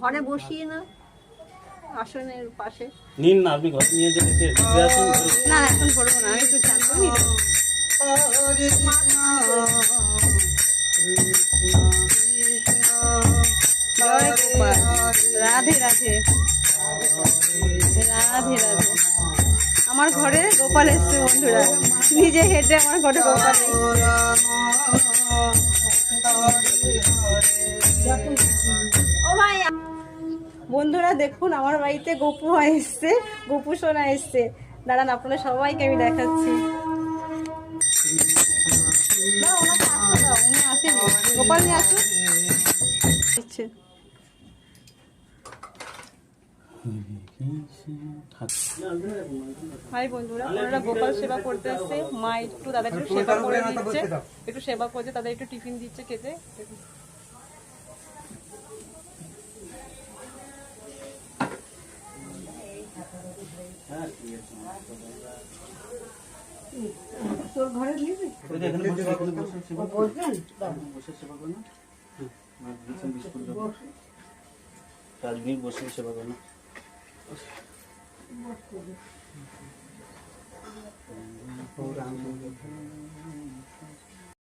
ঘরে বসিয়ে না আসনের পাশে নিন না, আপনি ঘরে নিয়ে যেতে না এখন করবো না, একটু চান করি। রাধে রাধে রাধে রাধে। আমার ঘরে গোপাল এসছে বন্ধুরা, নিজে হেঁটে আমার ঘরে গোপাল এসছে। ও ভাই বন্ধুরা দেখুন, আমার বাড়িতে গপু এসছে, গপু সোনা এসছে। দাঁড়ান আপনারা সবাইকে আমি দেখাচ্ছি। উনি আসেনি, গোপাল নিয়ে আসুন। হাই বন্ধুরা, ওনারা গোপাল সেবা করতে আসছে। মা একটু তাদের একটু সেবা করে দিচ্ছে, একটু সেবা করছে, তাদের একটু টিফিন দিচ্ছে খেতে। তোর ঘরে দিয়েছি বসে সেবা করেন।